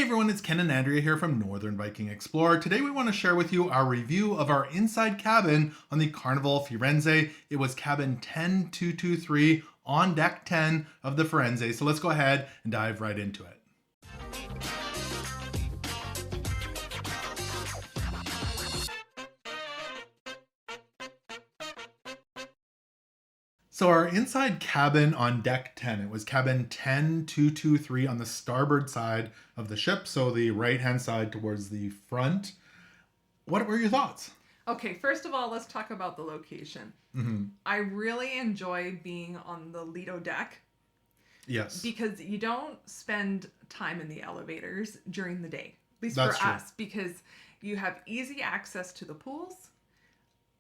everyone, it's Ken and Andrea here from Northern Viking Explorer. Today we want to share with you our review of our inside cabin on the Carnival Firenze. It was cabin 10223 on deck 10 of the Firenze. So let's go ahead and dive right into it. So our inside cabin on deck 10, it was cabin 10223 on the starboard side of the ship, so the right-hand side towards the front. What were your thoughts? Okay, first of all, let's talk about the location. I really enjoy being on the Lido deck. Yes. Because you don't spend time in the elevators during the day. At least That's for true. us, because you have easy access to the pools.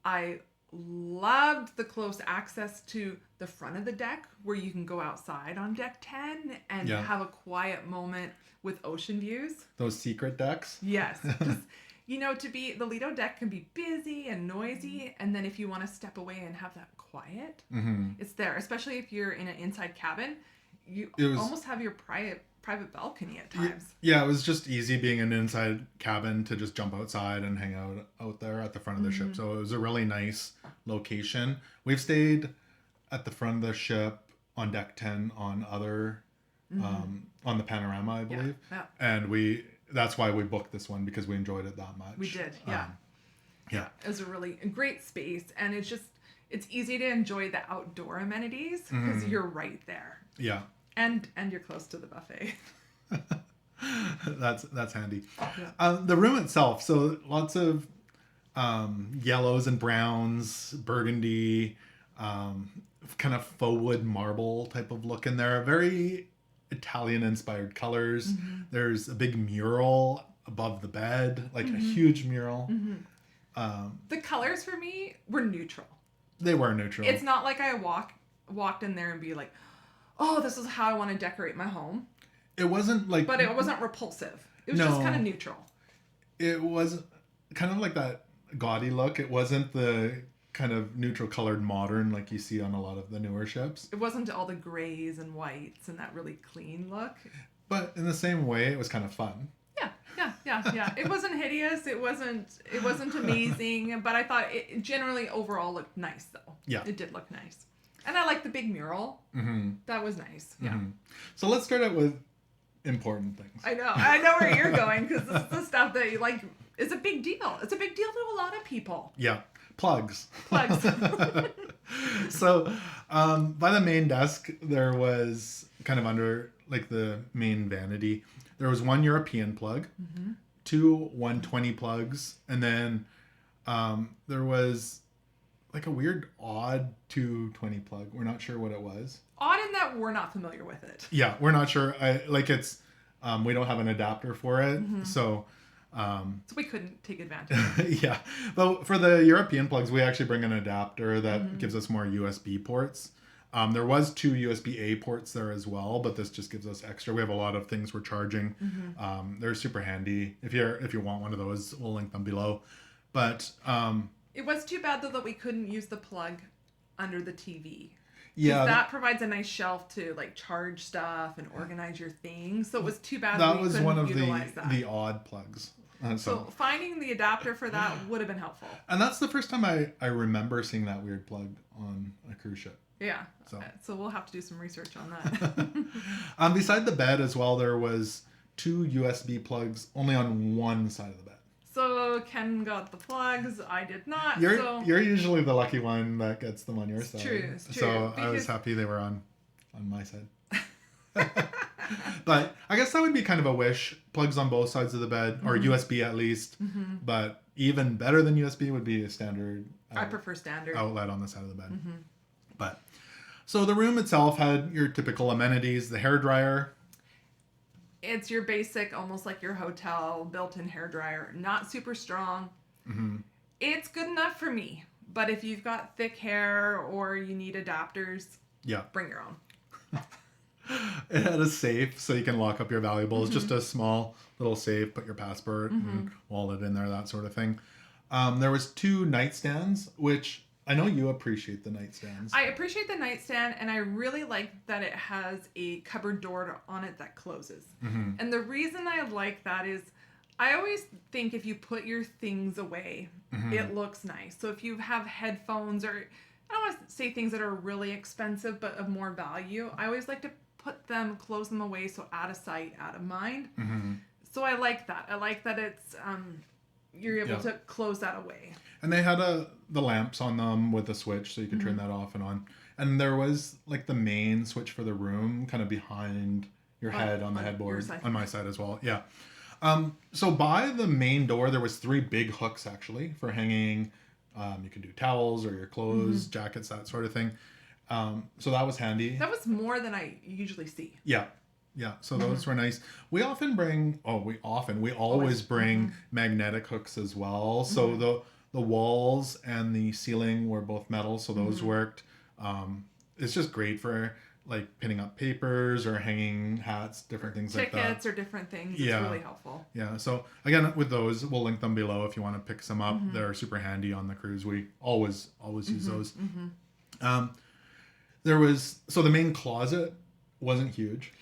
I loved the close access to the front of the deck where you can go outside on deck 10 and have a quiet moment with ocean views. Those secret decks? Yes. Just, the Lido deck can be busy and noisy, and then if you want to step away and have that quiet, it's there. Especially if you're in an inside cabin, you almost have your private balcony at times. Yeah, it was just easy being in an inside cabin to just jump outside and hang out there at the front of the ship. So it was a really nice location. We've stayed at the front of the ship on deck 10 on other on the Panorama, I believe. Yeah. And that's why we booked this one, because we enjoyed it that much. We did, yeah. Yeah. It was a really great space, and it's easy to enjoy the outdoor amenities because you're right there. Yeah. And you're close to the buffet. That's handy. Yeah. The room itself, so lots of yellows and browns, burgundy, kind of faux wood marble type of look in there. Very Italian-inspired colors. There's a big mural above the bed, like a huge mural. The colors for me were neutral. They were neutral. It's not like I walked in there and be like, oh, this is how I want to decorate my home. It wasn't like... But it wasn't repulsive. It was just kind of neutral. It was kind of like that gaudy look. It wasn't the kind of neutral colored modern like you see on a lot of the newer ships. It wasn't all the grays and whites and that really clean look. But in the same way, it was kind of fun. Yeah. It wasn't hideous. It wasn't amazing. But I thought it generally overall looked nice, though. Yeah. It did look nice. And I like the big mural. That was nice. Yeah. So let's start out with important things. I know where you're going, because this is the stuff that is a big deal. It's a big deal to a lot of people. Yeah. Plugs. So by the main desk, there was kind of under like the main vanity, there was one European plug, two 120 plugs, and then there was like a weird odd 220 plug. We're not sure what it was. Odd in that we're not familiar with it. Yeah, we're not sure. We don't have an adapter for it, so we couldn't take advantage. Yeah, but for the European plugs, we actually bring an adapter that gives us more USB ports. There was two USB-A ports there as well, but this just gives us extra. We have a lot of things we're charging. They're super handy. If you want one of those, we'll link them below. But it was too bad though that we couldn't use the plug under the TV. Yeah, that provides a nice shelf to like charge stuff and organize your things. So it was too bad that we was couldn't one of utilize that. the odd plugs. So finding the adapter for that would have been helpful. And that's the first time I remember seeing that weird plug on a cruise ship. Yeah. So we'll have to do some research on that. Beside the bed as well, there was two USB plugs only on one side of the bed. So Ken got the plugs. I did not. You're usually the lucky one that gets them on your side. It's true. So I was happy they were on my side. But I guess that would be kind of a wish. Plugs on both sides of the bed, or USB at least. But even better than USB would be a standard. I prefer standard outlet on the side of the bed. But so the room itself had your typical amenities: the hairdryer. It's your basic, almost like your hotel built-in hairdryer. Not super strong. It's good enough for me. But if you've got thick hair or you need adapters, bring your own. It had a safe so you can lock up your valuables. Just a small little safe. Put your passport and wallet in there, that sort of thing. There was two nightstands, which I know you appreciate the nightstands. I appreciate the nightstand, and I really like that it has a cupboard door on it that closes. And the reason I like that is I always think if you put your things away, it looks nice. So if you have headphones, or I don't want to say things that are really expensive but of more value, I always like to close them away, so out of sight, out of mind. So I like that. I like that it's you're able to close that away. And they had the lamps on them with a switch, so you could turn that off and on. And there was like the main switch for the room kind of behind your head on the headboard, on my side as well. Yeah. So by the main door, there was 3 big hooks actually for hanging. You can do towels or your clothes, jackets, that sort of thing. So that was handy. That was more than I usually see. Yeah. Yeah. So those were nice. We always bring magnetic hooks as well. So the walls and the ceiling were both metal, so those worked. It's just great for like pinning up papers or hanging hats, different things like that. Tickets or different things. It's really helpful. Yeah. So again, with those, we'll link them below if you want to pick some up. They're super handy on the cruise. We always use those. So the main closet wasn't huge.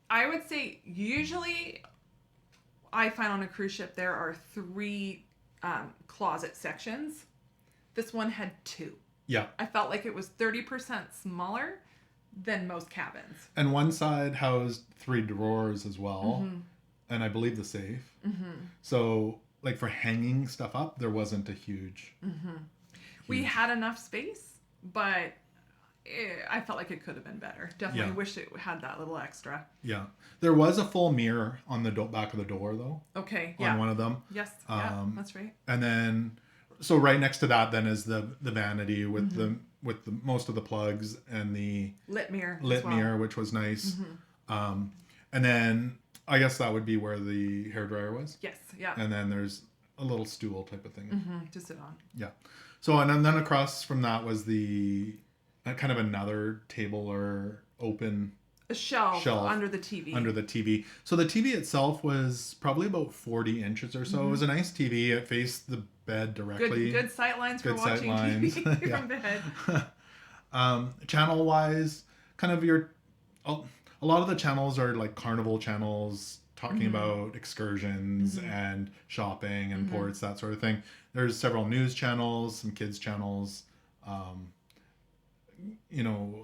I would say usually I find on a cruise ship there are 3 closet sections. This one had 2. Yeah. I felt like it was 30% smaller than most cabins. And one side housed 3 drawers as well. And I believe the safe. So like for hanging stuff up, there wasn't a huge. We had enough space, but I felt like it could have been better. Definitely wish it had that little extra. Yeah. There was a full mirror on the back of the door though. Okay. On one of them. Yes. Yeah, that's right. And then, so right next to that then is the vanity with the most of the plugs and the lit mirror, which was nice. And then I guess that would be where the hairdryer was. Yes. Yeah. And then there's a little stool type of thing. To sit on. Yeah. So and then across from that was the kind of another table or open a shelf under the TV. So the TV itself was probably about 40 inches or so. It was a nice TV. It faced the bed directly. Good sight lines for watching TV from bed. Channel wise, kind of a lot of the channels are like Carnival channels talking about excursions and shopping and ports, that sort of thing. There's several news channels, some kids channels, a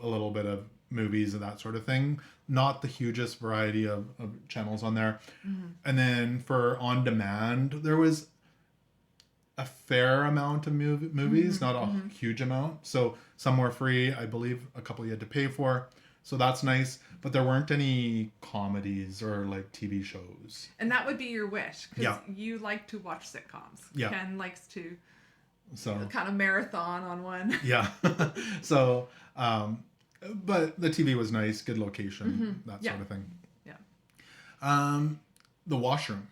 little bit of movies and that sort of thing. Not the hugest variety of channels on there. And then for on demand, there was a fair amount of movies, not a huge amount. So some were free. I believe a couple you had to pay for. So that's nice. But there weren't any comedies or like TV shows. And that would be your wish, because you like to watch sitcoms. Yeah. Ken likes to kind of marathon on one. Yeah. So, but the TV was nice, good location, that sort of thing. Yeah. The washroom.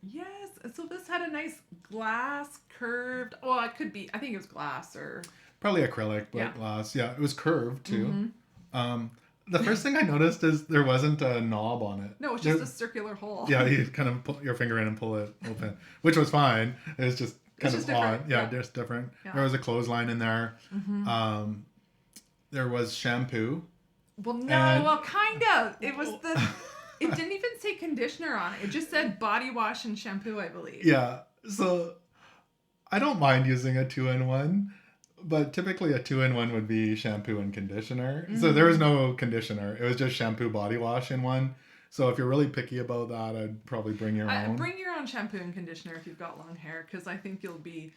Yes. So this had a nice glass curved. Well, it could be. I think it was glass or probably acrylic, but glass. Yeah, it was curved too. The first thing I noticed is there wasn't a knob on it. No, it's just a circular hole. Yeah, you kind of put your finger in and pull it open, which was fine. It was just kind of odd. Yeah, just different. Yeah. There was a clothesline in there. There was shampoo. Well, kind of. It was it didn't even say conditioner on it. It just said body wash and shampoo, I believe. Yeah. So I don't mind using a 2-in-1, but typically a 2-in-1 would be shampoo and conditioner. So there was no conditioner. It was just shampoo, body wash in one. So if you're really picky about that, I'd probably bring your own. Bring your own shampoo and conditioner if you've got long hair, because I think you'll be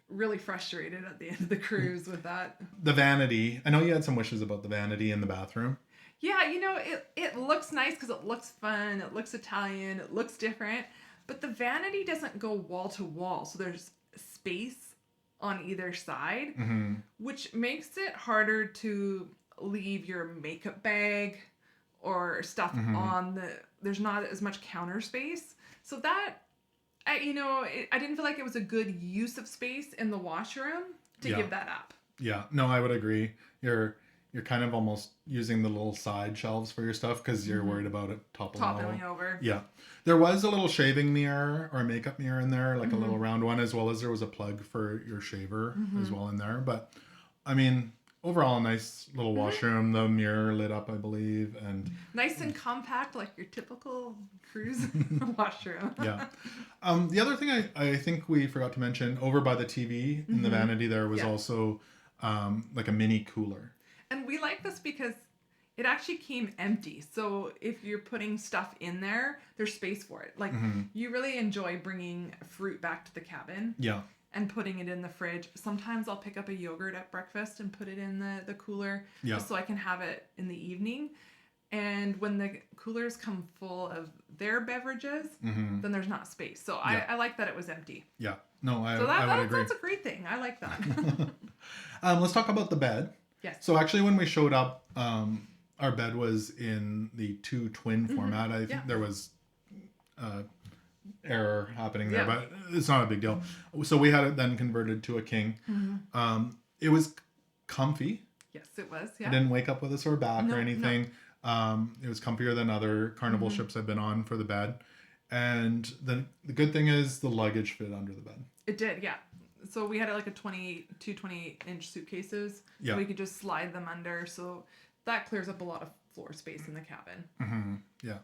really frustrated at the end of the cruise with that. The vanity. I know you had some wishes about the vanity in the bathroom. Yeah, it looks nice because it looks fun, it looks Italian, it looks different, but the vanity doesn't go wall to wall, so there's space on either side, which makes it harder to leave your makeup bag or stuff on there's not as much counter space. So that, I didn't feel like it was a good use of space in the washroom to give that up. Yeah, no, I would agree. You're kind of almost using the little side shelves for your stuff because you're worried about it toppling over. Yeah. There was a little shaving mirror or makeup mirror in there, like a little round one, as well as there was a plug for your shaver as well in there. But I mean, overall, a nice little Mhm. washroom. The mirror lit up, I believe, and Nice and compact, like your typical cruise washroom. yeah. The other thing I think we forgot to mention, over by the TV in the Mhm. vanity, there was Yeah. also like a mini cooler. And we like this because it actually came empty. So if you're putting stuff in there, there's space for it. Like you really enjoy bringing fruit back to the cabin Yeah. and putting it in the fridge. Sometimes I'll pick up a yogurt at breakfast and put it in the cooler Yeah. just so I can have it in the evening. And when the coolers come full of their beverages, then there's not space. So Yeah. I like that it was empty. Yeah. No, I So would agree. that's a great thing. I like that. Let's talk about the bed. Yes. So actually, when we showed up, our bed was in the 2 twin format. I think Yeah. there was error happening there, Yeah. but it's not a big deal. So we had it then converted to a king. It was comfy. Yes, it was. I Yeah. didn't wake up with a sore back No, or no. anything. It was comfier than other Carnival ships I've been on for the bed. And the good thing is the luggage fit under the bed. It did, yeah. So we had like a 28-inch suitcases. Yeah. So we could just slide them under. So that clears up a lot of floor space in the cabin. Yeah.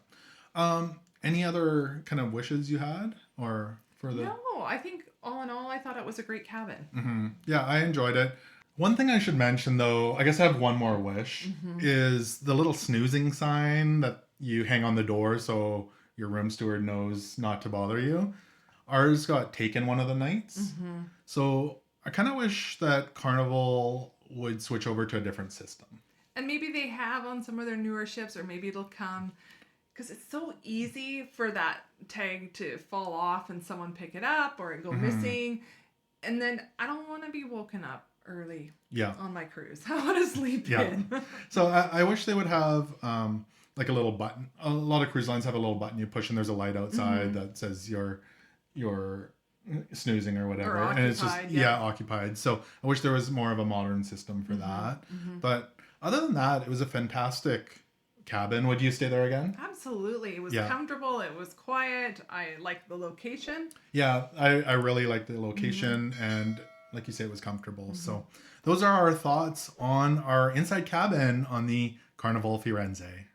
Any other kind of wishes you had, or for the? No, I think all in all, I thought it was a great cabin. Yeah, I enjoyed it. One thing I should mention, though, I guess I have one more wish, is the little snoozing sign that you hang on the door so your room steward knows not to bother you. Ours got taken one of the nights. So I kind of wish that Carnival would switch over to a different system. And maybe they have on some of their newer ships, or maybe it'll come. Because it's so easy for that tag to fall off and someone pick it up or it go missing. And then I don't want to be woken up early Yeah. on my cruise. I want to sleep Yeah. in. So I wish they would have like a little button. A lot of cruise lines have a little button you push and there's a light outside that says you're snoozing or whatever. Or and it's just, occupied, yeah. occupied. So I wish there was more of a modern system for that. But other than that, it was a fantastic cabin. Would you stay there again? Absolutely. It was Yeah. comfortable. It was quiet. I liked the location. Yeah, I really liked the location and like you say, it was comfortable. So those are our thoughts on our inside cabin on the Carnival Firenze.